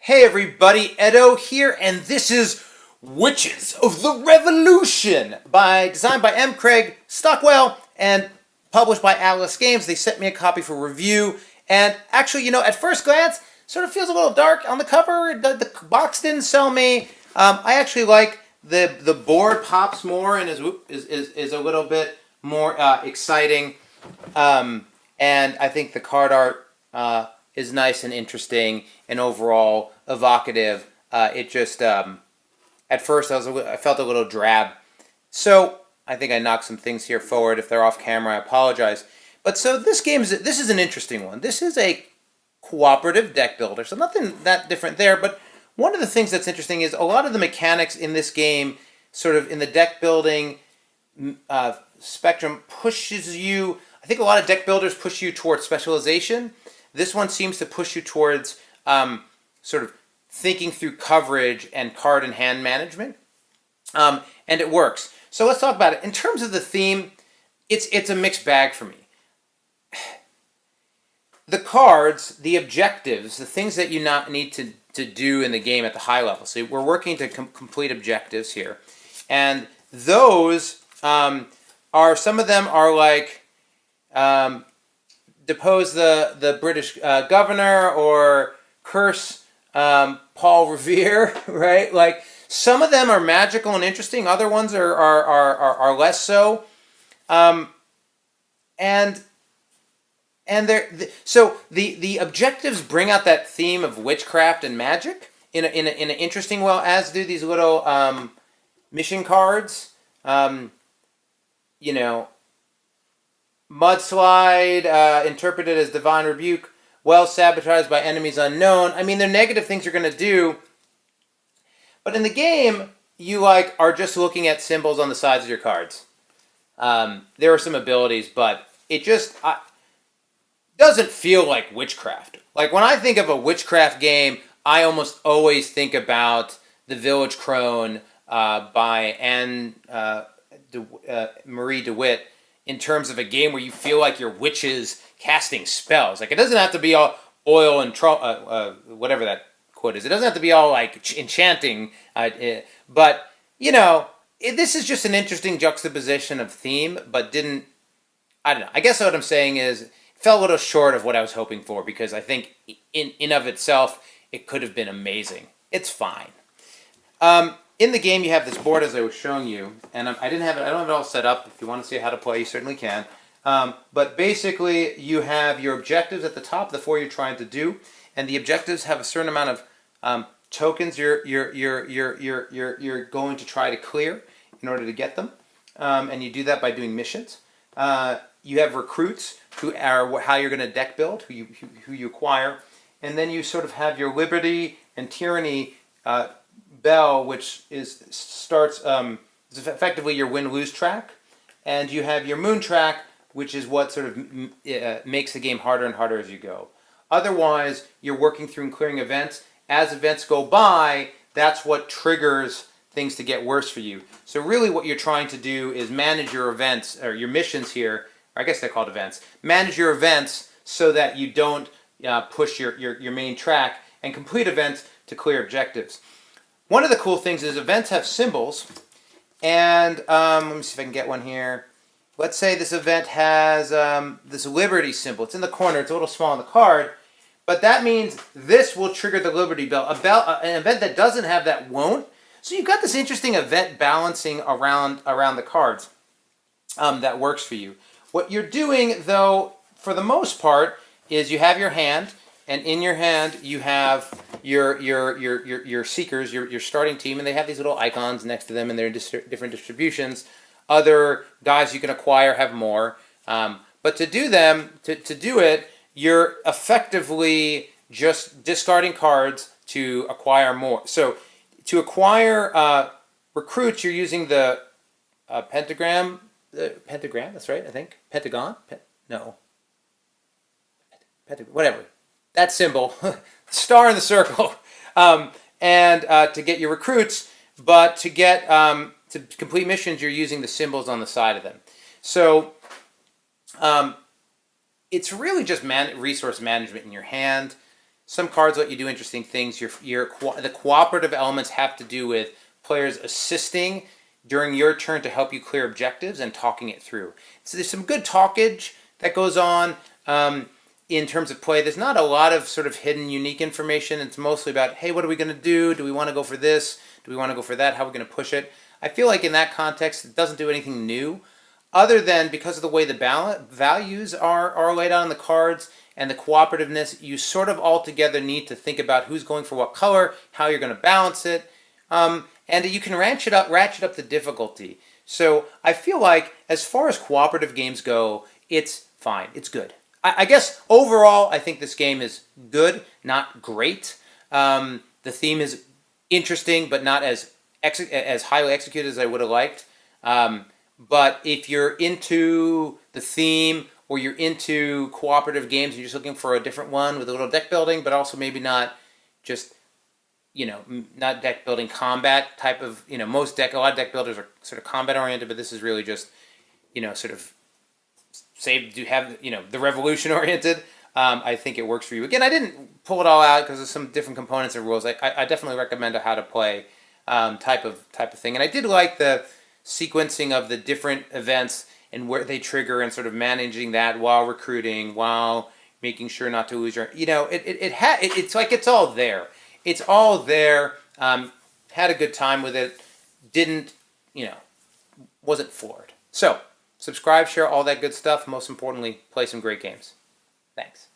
Hey everybody, Edo here, and this is Witches of the Revolution, designed by Craig Stockwell and published by Atlas Games. They sent me a copy for review, and actually, at first glance, sort of feels a little dark on the cover. The box didn't sell me. I actually like the board pops more and is a little bit more exciting, and I think the card art is nice and interesting and overall evocative. It just at first I felt a little drab, so I think I knocked some things here forward. If they're off camera, I apologize. But so this is an interesting one. This is a cooperative deck builder, so nothing that different there. But one of the things that's interesting is a lot of the mechanics in this game, sort of in the deck building spectrum, pushes you. I think a lot of deck builders push you towards specialization. This one seems to push you towards sort of thinking through coverage and card and hand management, and it works. So let's talk about it. In terms of the theme, it's a mixed bag for me. The cards, the objectives, the things that you not need to do in the game at the high level. So we're working to complete objectives here, and those some of them are like depose the British governor or curse Paul Revere, right? Like some of them are magical and interesting. Other ones are less so, and so the objectives bring out that theme of witchcraft and magic in an interesting way, as do these little mission cards. Mudslide, interpreted as divine rebuke, well sabotaged by enemies unknown. I mean, they're negative things you're going to do. But in the game, you are just looking at symbols on the sides of your cards. There are some abilities, but it just doesn't feel like witchcraft. Like when I think of a witchcraft game, I almost always think about The Village Crone by Marie DeWitt, in terms of a game where you feel like you're witches casting spells. Like it doesn't have to be all oil and whatever that quote is. It doesn't have to be all like enchanting. But this is just an interesting juxtaposition of theme, but I don't know. I guess what I'm saying is it fell a little short of what I was hoping for, because I think in of itself it could have been amazing. It's fine. In the game, you have this board, as I was showing you, and I don't have it all set up. If you want to see how to play, you certainly can. But basically, you have your objectives at the top, the 4 you're trying to do, and the objectives have a certain amount of tokens you're going to try to clear in order to get them, and you do that by doing missions. You have recruits, who are how you're going to deck build, who you acquire, and then you sort of have your liberty and tyranny bell, which starts is effectively your win-lose track, and you have your moon track, which is what sort of makes the game harder and harder as you go. Otherwise, you're working through and clearing events. As events go by, that's what triggers things to get worse for you. So really what you're trying to do is manage your events, or your missions here, or I guess they're called events. Manage your events so that you don't push your main track, and complete events to clear objectives. One of the cool things is events have symbols, and let me see if I can get one here. Let's say this event has this Liberty symbol. It's in the corner. It's a little small on the card, but that means this will trigger the Liberty bell. An event that doesn't have that won't. So you've got this interesting event balancing around the cards that works for you. What you're doing, though, for the most part, is you have your hand, and in your hand you have your seekers, your starting team, and they have these little icons next to them, and they're in different distributions. Other guys you can acquire have more, but to do it, you're effectively just discarding cards to acquire more. So to acquire recruits, you're using the pentagram. Pentagram, that's right, I think. Pentagon? Whatever. That symbol. Star in the circle. And to get your recruits, but to get to complete missions, you're using the symbols on the side of them. So it's really just resource management in your hand. some cards let you do interesting things. The cooperative elements have to do with players assisting during your turn to help you clear objectives and talking it through. So there's some good talkage that goes on in terms of play. There's not a lot of sort of hidden, unique information. It's mostly about, hey, what are we going to do? Do we want to go for this? Do we want to go for that? How are we going to push it? I feel like in that context, it doesn't do anything new, other than because of the way the values are laid out on the cards and the cooperativeness, you sort of altogether need to think about who's going for what color, how you're going to balance it, and you can ratchet up the difficulty. So I feel like as far as cooperative games go, it's fine. It's good. I guess overall, I think this game is good, not great. The theme is interesting, but not as highly executed as I would have liked. But if you're into the theme or you're into cooperative games and you're just looking for a different one with a little deck building, but also maybe not just, not deck building combat type of, a lot of deck builders are sort of combat oriented, but this is really just, sort of the Revolution oriented. I think it works for you. Again, I didn't pull it all out because there's some different components and rules. I definitely recommend a how to play type of thing. And I did like the sequencing of the different events and where they trigger and sort of managing that while recruiting, while making sure not to lose your, it's like it's all there. It's all there. Had a good time with it. Didn't, wasn't floored. So, subscribe, share, all that good stuff. Most importantly, play some great games. Thanks.